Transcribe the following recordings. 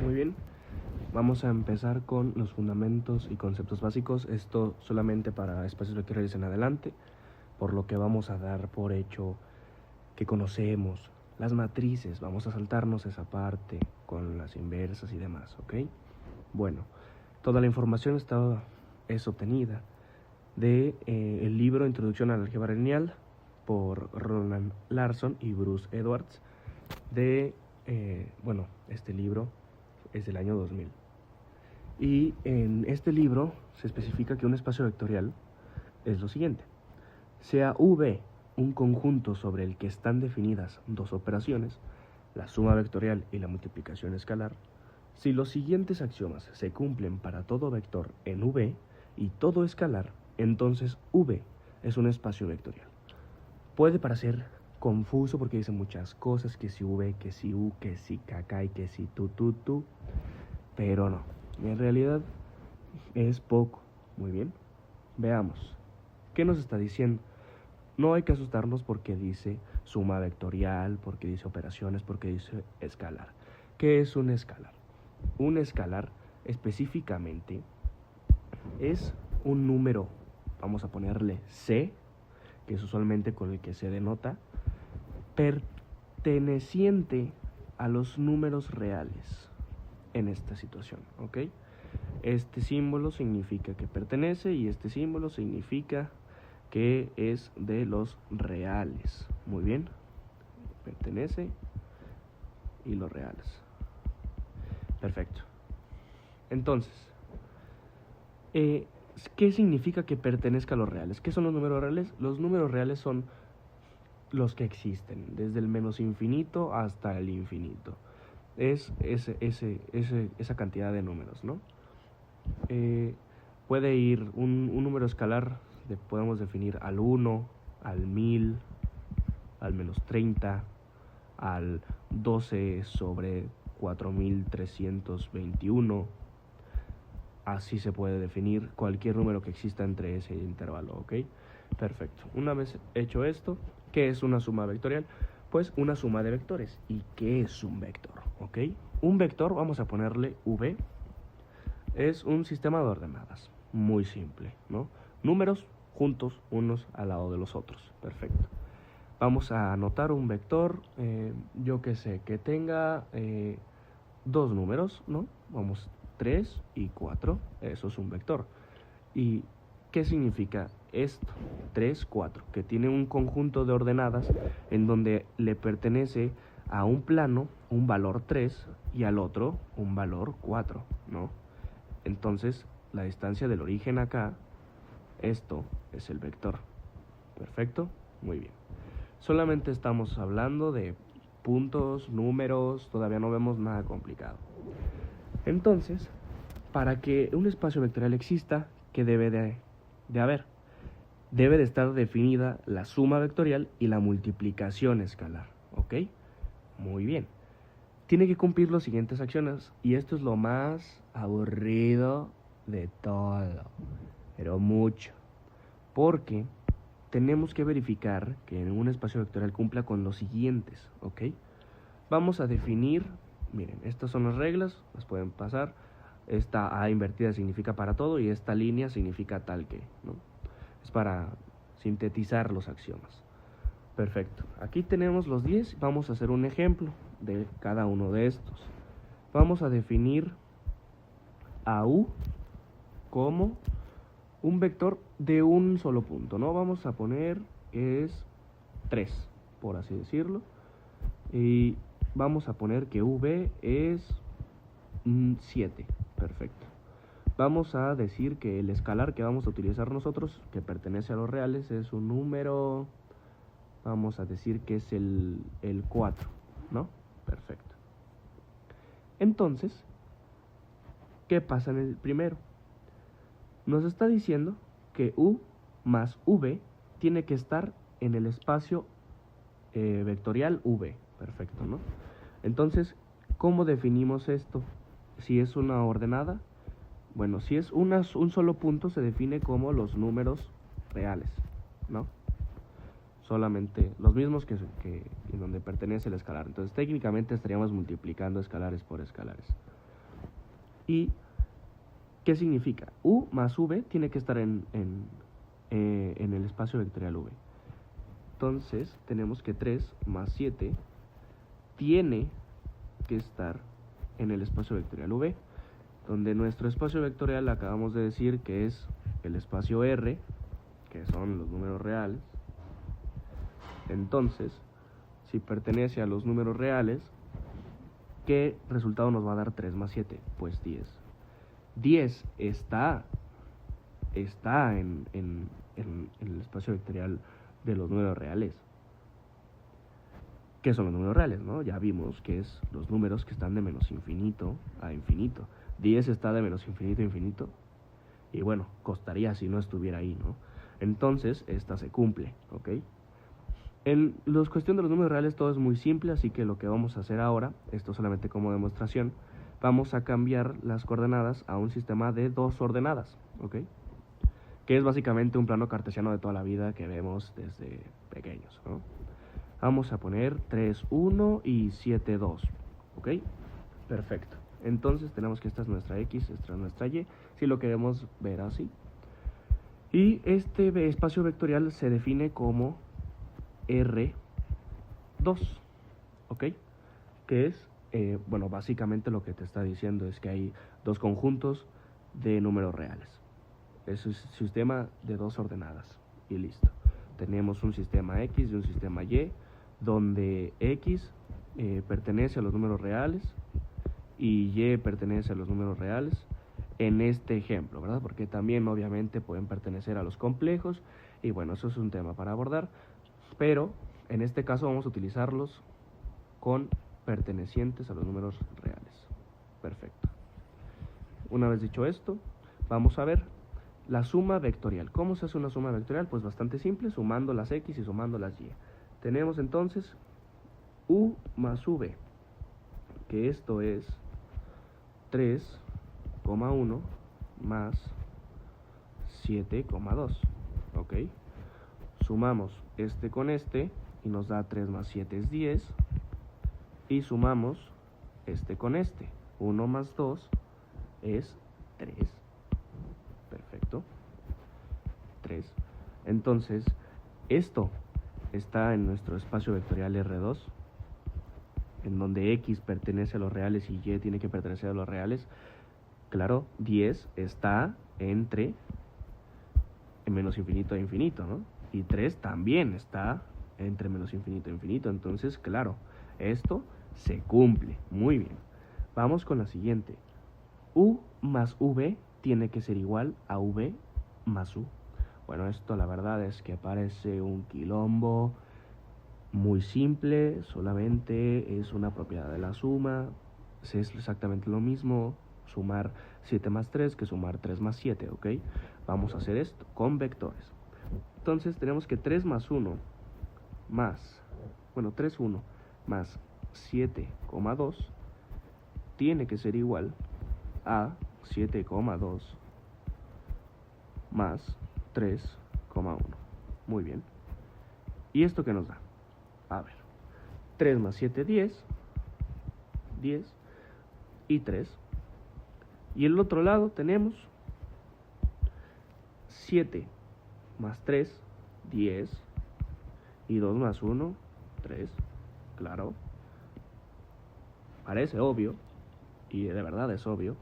Muy bien. Vamos a empezar con los fundamentos y conceptos básicos. Esto solamente para espacios vectoriales en adelante, por lo que vamos a dar por hecho que conocemos las matrices. Vamos a saltarnos esa parte con las inversas y demás, ¿ok? Bueno, toda la información es obtenida de el libro Introducción al Álgebra Lineal por Roland Larson y Bruce Edwards este libro es del año 2000. Y en este libro se especifica que un espacio vectorial es lo siguiente: sea V un conjunto sobre el que están definidas dos operaciones, la suma vectorial y la multiplicación escalar, si los siguientes axiomas se cumplen para todo vector en V y todo escalar, entonces V es un espacio vectorial. Puede parecer confuso porque dice muchas cosas, que si V, que si U, que si KK y que si tú, pero no, en realidad es poco. Muy bien, veamos, ¿qué nos está diciendo? No hay que asustarnos porque dice suma vectorial, porque dice operaciones, porque dice escalar. ¿Qué es un escalar? Un escalar específicamente es un número, vamos a ponerle C, que es usualmente con el que se denota, perteneciente a los números reales en esta situación, ¿ok? Este símbolo significa que pertenece y este símbolo significa que es de los reales. Muy bien, pertenece y los reales. Perfecto. Entonces, ¿qué significa que pertenezca a los reales? ¿Qué son los números reales? Los números reales son los que existen, desde el menos infinito hasta el infinito. Es esa cantidad de números, ¿no? Puede ir un número escalar, podemos definir al 1, al 1000, al menos 30, al 12 sobre 4321. Así se puede definir cualquier número que exista entre ese intervalo, ¿ok? Perfecto. Una vez hecho esto, ¿qué es una suma vectorial? Pues una suma de vectores. ¿Y qué es un vector? ¿Ok? Un vector, vamos a ponerle V, es un sistema de ordenadas. Muy simple, ¿no? Números juntos unos al lado de los otros. Perfecto. Vamos a anotar un vector, yo que sé, que tenga dos números, ¿no? Vamos, 3 y 4, eso es un vector. ¿Y qué significa esto? 3, 4, que tiene un conjunto de ordenadas en donde le pertenece a un plano un valor 3 y al otro un valor 4, ¿no? Entonces, la distancia del origen acá, esto es el vector. Perfecto, muy bien. Solamente estamos hablando de puntos, números, todavía no vemos nada complicado. Entonces, para que un espacio vectorial exista, ¿qué debe de haber? Debe de estar definida la suma vectorial y la multiplicación escalar, ¿ok? Muy bien. Tiene que cumplir las siguientes acciones, y esto es lo más aburrido de todo, pero mucho, porque tenemos que verificar que en un espacio vectorial cumpla con los siguientes, ¿ok? Vamos a definir, miren, estas son las reglas, las pueden pasar. Esta A invertida significa para todo y esta línea significa tal que, ¿no? Es para sintetizar los axiomas. Perfecto. Aquí tenemos los 10, vamos a hacer un ejemplo de cada uno de estos. Vamos a definir a U como un vector de un solo punto, ¿no? Vamos a poner que es 3, por así decirlo. Y vamos a poner que V es 7. Perfecto. Vamos a decir que el escalar que vamos a utilizar nosotros, que pertenece a los reales, es un número, vamos a decir que es el 4, ¿no? Perfecto. Entonces, ¿qué pasa en el primero? Nos está diciendo que U más V tiene que estar en el espacio vectorial V. Perfecto, ¿no? Entonces, ¿cómo definimos esto? Si es una ordenada, bueno, si es un solo punto, se define como los números reales, ¿no? Solamente los mismos que en donde pertenece el escalar. Entonces, técnicamente estaríamos multiplicando escalares por escalares. ¿Y qué significa? U más V tiene que estar en el espacio vectorial V. Entonces tenemos que 3 más 7 tiene que estar en el espacio vectorial V, donde nuestro espacio vectorial acabamos de decir que es el espacio R, que son los números reales. Entonces, si pertenece a los números reales, ¿qué resultado nos va a dar 3 más 7? Pues 10. 10 está en el espacio vectorial de los números reales. ¿Qué son los números reales, no? Ya vimos que es los números que están de menos infinito a infinito. 10 está de menos infinito a infinito. Y bueno, costaría si no estuviera ahí, ¿no? Entonces, esta se cumple, ¿ok? En la cuestión de los números reales todo es muy simple, así que lo que vamos a hacer ahora, esto solamente como demostración, vamos a cambiar las coordenadas a un sistema de 2 ordenadas, ¿ok? Que es básicamente un plano cartesiano de toda la vida que vemos desde pequeños, ¿no? Vamos a poner 3, 1 y 7, 2, ¿ok? Perfecto. Entonces tenemos que esta es nuestra X, esta es nuestra Y, si lo queremos ver así. Y este espacio vectorial se define como R2, ¿ok? Que es, bueno, básicamente lo que te está diciendo es que hay dos conjuntos de números reales. Es un sistema de 2 ordenadas y listo. Tenemos un sistema X y un sistema Y, donde X pertenece a los números reales y Y pertenece a los números reales en este ejemplo, ¿verdad? Porque también obviamente pueden pertenecer a los complejos y bueno, eso es un tema para abordar, pero en este caso vamos a utilizarlos con pertenecientes a los números reales. Perfecto. Una vez dicho esto, vamos a ver la suma vectorial. ¿Cómo se hace una suma vectorial? Pues bastante simple, sumando las X y sumando las Y. Tenemos entonces U más V, que esto es 3,1 más 7,2, ¿ok? Sumamos este con este y nos da 3 más 7 es 10 y sumamos este con este, 1 más 2 es 3, perfecto, 3. Entonces, esto está en nuestro espacio vectorial R2, en donde X pertenece a los reales y Y tiene que pertenecer a los reales. Claro, 10 está entre menos infinito e infinito, ¿no? Y 3 también está entre menos infinito e infinito. Entonces, claro, esto se cumple. Muy bien. Vamos con la siguiente. U más V tiene que ser igual a V más U. Bueno, esto la verdad es que parece un quilombo muy simple, solamente es una propiedad de la suma, es exactamente lo mismo sumar 7 más 3 que sumar 3 más 7, ¿ok? Vamos a hacer esto con vectores. Entonces tenemos que 3 más 1 más, bueno, 3, 1 más 7,2 tiene que ser igual a 7,2 más 3,1. Muy bien. ¿Y esto qué nos da? A ver, 3 más 7, 10, 10 y 3. Y el otro lado tenemos 7 más 3, 10 y 2 más 1, 3. Claro, parece obvio y de verdad es obvio,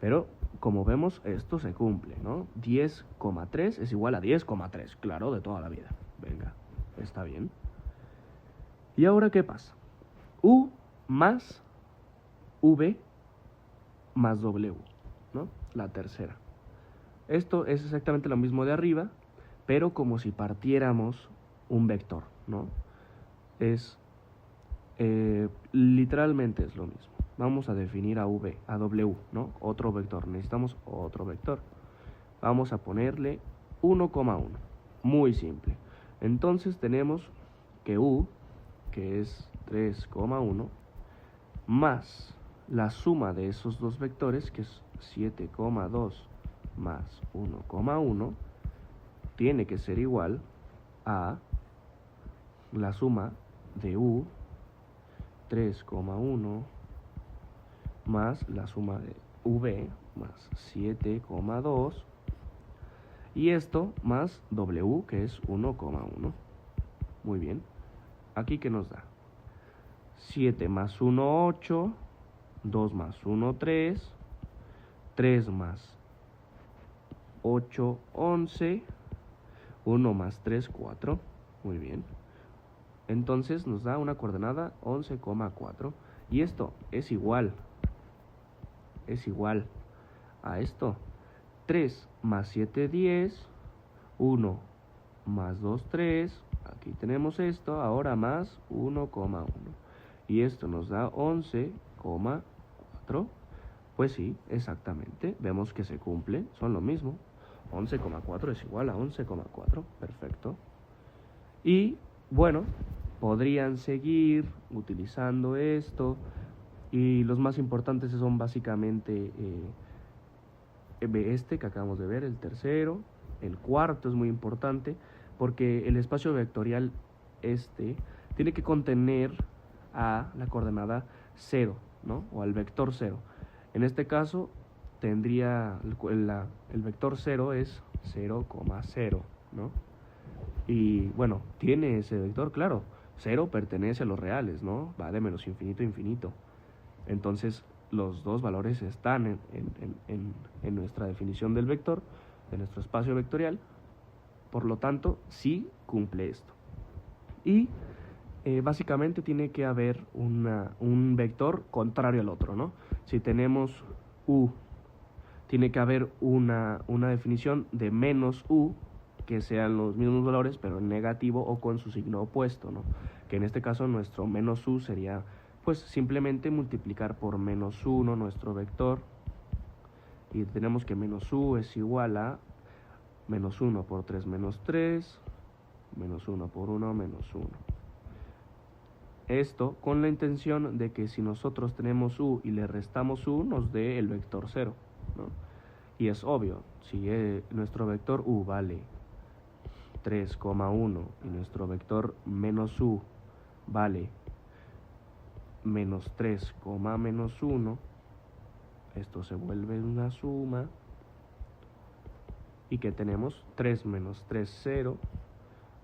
pero como vemos esto se cumple, ¿no? 10,3 es igual a 10,3, claro, de toda la vida. Venga, está bien. ¿Y ahora qué pasa? U más V más W, ¿no? La tercera. Esto es exactamente lo mismo de arriba, pero como si partiéramos un vector, ¿no? Es, literalmente es lo mismo. Vamos a definir a W, ¿no? Otro vector, necesitamos otro vector. Vamos a ponerle 1,1, muy simple. Entonces tenemos que U, que es 3,1, más la suma de esos dos vectores, que es 7,2 más 1,1, tiene que ser igual a la suma de U 3,1 más la suma de V más 7,2 y esto más W, que es 1,1. Muy bien. Aquí, ¿qué nos da? 7 más 1, 8, 2 más 1, 3, 3 más 8, 11, 1 más 3, 4. Muy bien. Entonces nos da una coordenada 11,4 y esto es igual a esto. 3 más 7, 10, 1 más 2, 3, aquí tenemos esto, ahora más 1,1. Y esto nos da 11,4. Pues sí, exactamente, vemos que se cumple, son lo mismo. 11,4 es igual a 11,4, perfecto. Y bueno, podrían seguir utilizando esto y los más importantes son básicamente este que acabamos de ver, el tercero. El cuarto es muy importante porque el espacio vectorial tiene que contener a la coordenada 0, ¿no? O al vector 0. En este caso tendría el vector 0 es 0,0, ¿no? Y bueno, tiene ese vector, claro. 0 pertenece a los reales, ¿no? Va de menos infinito a infinito. Entonces, los dos valores están en nuestra definición del vector, de nuestro espacio vectorial. Por lo tanto, sí cumple esto. Y básicamente tiene que haber un vector contrario al otro, ¿no? Si tenemos u, tiene que haber una definición de menos u, que sean los mismos valores, pero en negativo o con su signo opuesto, ¿no? Que en este caso nuestro menos u sería, pues, simplemente multiplicar por menos 1 nuestro vector. Y tenemos que menos u es igual a menos 1 por 3 menos 3, menos 1 por 1 menos 1. Esto con la intención de que si nosotros tenemos u y le restamos u, nos dé el vector 0, ¿no? Y es obvio, si nuestro vector u vale 3,1 y nuestro vector menos u vale menos 3, menos 1, esto se vuelve una suma. ¿Y que tenemos? 3 menos 3, 0,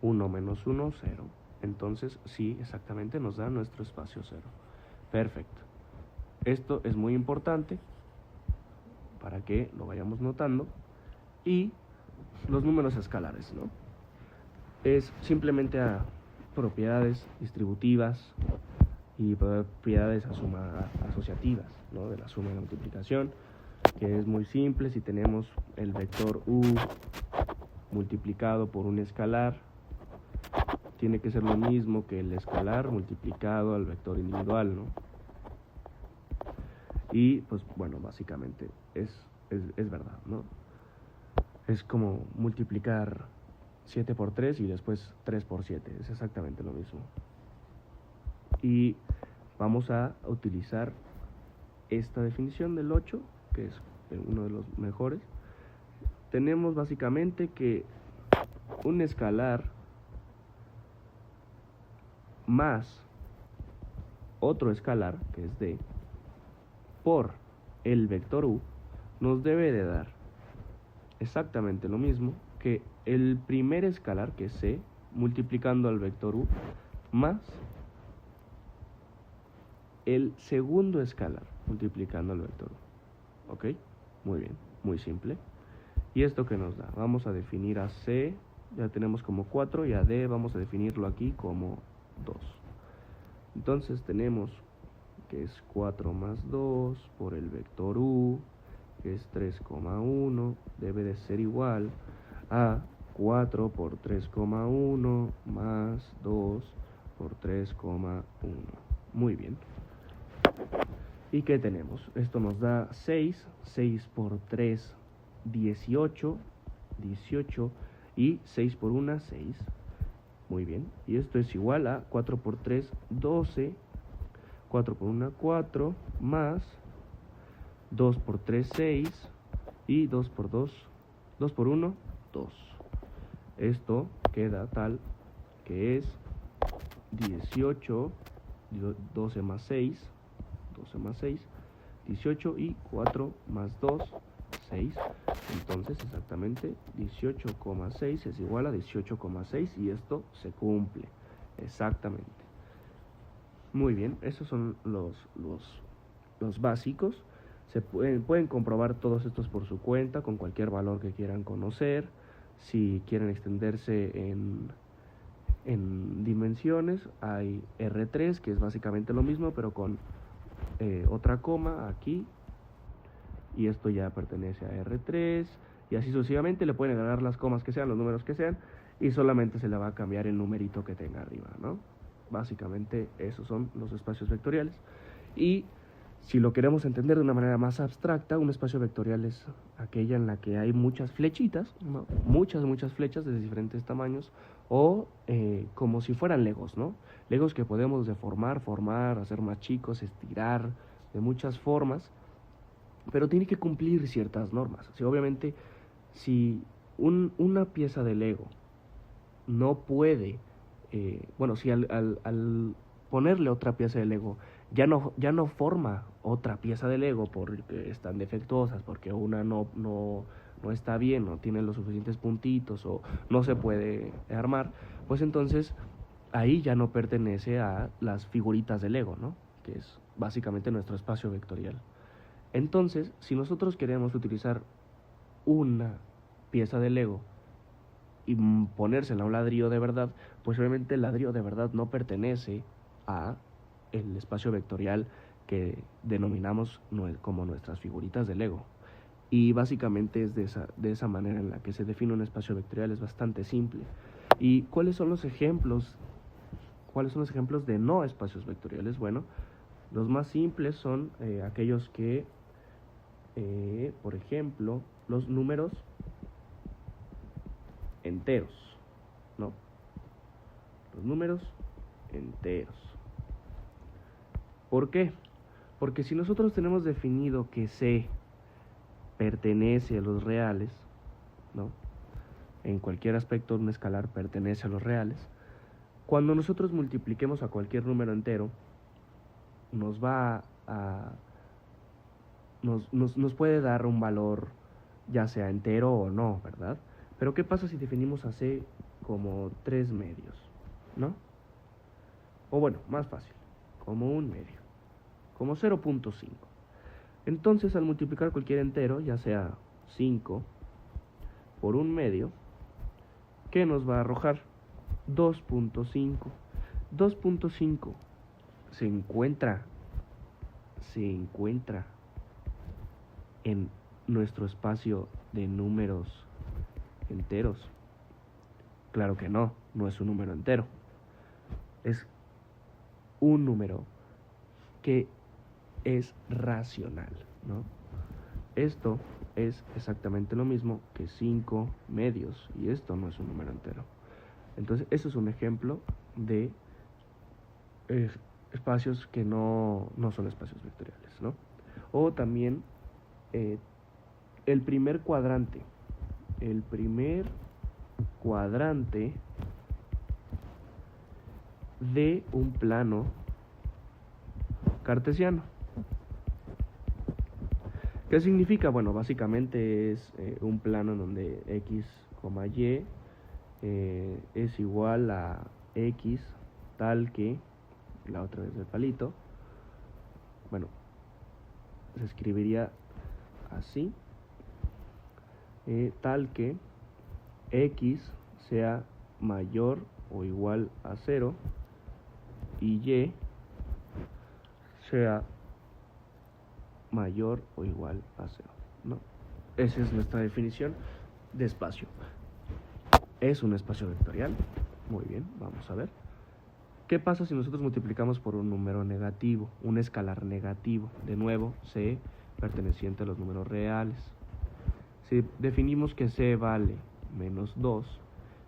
1 menos 1, 0. Entonces, sí, exactamente nos da nuestro espacio 0. Perfecto. Esto es muy importante para que lo vayamos notando. Y los números escalares, ¿no? Es simplemente a propiedades distributivas y propiedades asociativas, ¿no? De la suma y la multiplicación, que es muy simple. Si tenemos el vector u multiplicado por un escalar, tiene que ser lo mismo que el escalar multiplicado al vector individual, ¿no? Y pues bueno, básicamente es verdad, ¿no? Es como multiplicar 7 por 3 y después 3 por 7, es exactamente lo mismo. Y vamos a utilizar esta definición del 8, que es uno de los mejores. Tenemos básicamente que un escalar más otro escalar, que es d, por el vector u, nos debe de dar exactamente lo mismo que el primer escalar, que es c, multiplicando al vector u, más el segundo escalar, multiplicando al vector u. ¿Ok? Muy bien, muy simple. ¿Y esto qué nos da? Vamos a definir a c, ya tenemos como 4, y a d vamos a definirlo aquí como 2. Entonces tenemos que es 4 más 2 por el vector u, que es 3,1, debe de ser igual a 4 por 3,1 más 2 por 3,1. Muy bien. ¿Y qué tenemos? Esto nos da 6, 6 por 3, 18, 18 y 6 por 1, 6. Muy bien. Y esto es igual a 4 por 3, 12, 4 por 1, 4, más 2 por 3, 6 y 2 por 2, 2 por 1, 2. Esto queda tal que es 18, 12 más 6, 18 y 4 más 2, 6. Entonces exactamente 18,6 es igual a 18,6 y esto se cumple. Exactamente. Muy bien, esos son los básicos. Se pueden comprobar todos estos por su cuenta con cualquier valor que quieran conocer. Si quieren extenderse en dimensiones, hay R3, que es básicamente lo mismo, pero con otra coma aquí. Y esto ya pertenece a R3. Y así sucesivamente le pueden agregar las comas que sean, los números que sean. Y solamente se le va a cambiar el numerito que tenga arriba, ¿no? Básicamente esos son los espacios vectoriales. Y si lo queremos entender de una manera más abstracta, un espacio vectorial es aquella en la que hay muchas flechitas, ¿no? Muchas flechas de diferentes tamaños, o como si fueran legos, ¿no? Legos que podemos deformar, formar, hacer más chicos, estirar, de muchas formas, pero tiene que cumplir ciertas normas. Si obviamente, si una pieza de Lego no puede, si al ponerle otra pieza de Lego ya no forma otra pieza de Lego porque están defectuosas, porque una no está bien, no tiene los suficientes puntitos o no se puede armar, pues entonces ahí ya no pertenece a las figuritas de Lego, ¿no? Que es básicamente nuestro espacio vectorial. Entonces, si nosotros queremos utilizar una pieza de Lego y ponérsela a un ladrillo de verdad, pues obviamente el ladrillo de verdad no pertenece a el espacio vectorial que denominamos como nuestras figuritas de Lego. Y básicamente es de esa manera en la que se define un espacio vectorial. Es bastante simple. ¿Y cuáles son los ejemplos? ¿Cuáles son los ejemplos de no espacios vectoriales? Bueno, los más simples son aquellos que, por ejemplo, los números enteros, ¿no? Los números enteros. ¿Por qué? Porque si nosotros tenemos definido que C pertenece a los reales, ¿no? En cualquier aspecto un escalar pertenece a los reales. Cuando nosotros multipliquemos a cualquier número entero, nos puede dar un valor, ya sea entero o no, ¿verdad? Pero ¿qué pasa si definimos a C como 3 medios, ¿no? O bueno, más fácil, como un medio, como 0.5. Entonces, al multiplicar cualquier entero, ya sea 5 por un medio, ¿qué nos va a arrojar? 2.5. 2.5 se encuentra en nuestro espacio de números enteros. Claro que no es un número entero. Es un número que es racional, ¿no? Esto es exactamente lo mismo que 5 medios, y esto no es un número entero. Entonces, eso es un ejemplo de espacios que no son espacios vectoriales, ¿no? O también el primer cuadrante de un plano cartesiano. ¿Qué significa? Bueno, básicamente es un plano en donde x, y es igual a x tal que, la otra vez del palito, bueno, se escribiría así, tal que x sea mayor o igual a 0 y y sea mayor o igual a 0, ¿no? Esa es nuestra definición de espacio. ¿Es un espacio vectorial? Muy bien, vamos a ver. ¿Qué pasa si nosotros multiplicamos por un número negativo, un escalar negativo? De nuevo, C perteneciente a los números reales. Si definimos que C vale menos 2,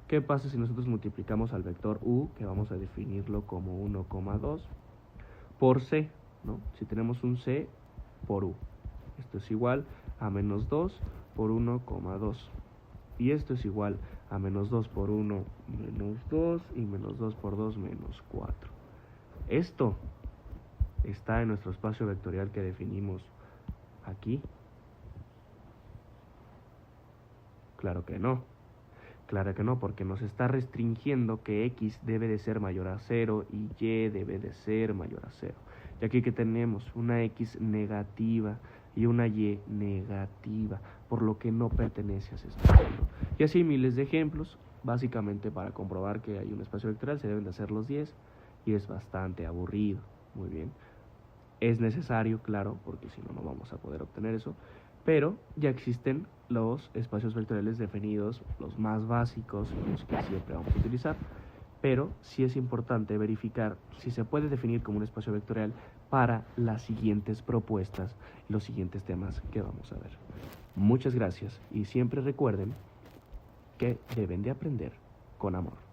¿qué pasa si nosotros multiplicamos al vector U, que vamos a definirlo como 1,2, por C, ¿no? Si tenemos un C por U, esto es igual a menos 2 por 1,2. Y esto es igual a menos 2 por 1, menos 2, y menos 2 por 2, menos 4. Esto está en nuestro espacio vectorial que definimos aquí. Claro que no. Claro que no, porque nos está restringiendo que x debe de ser mayor a 0 y y debe de ser mayor a 0. Y aquí que tenemos una x negativa y una y negativa, por lo que no pertenece a ese espacio, ¿no? Y así miles de ejemplos. Básicamente para comprobar que hay un espacio vectorial se deben de hacer los 10 y es bastante aburrido. Muy bien. Es necesario, claro, porque si no, no vamos a poder obtener eso. Pero ya existen los espacios vectoriales definidos, los más básicos, los que siempre vamos a utilizar. Pero sí es importante verificar si se puede definir como un espacio vectorial para las siguientes propuestas y los siguientes temas que vamos a ver. Muchas gracias y siempre recuerden que deben de aprender con amor.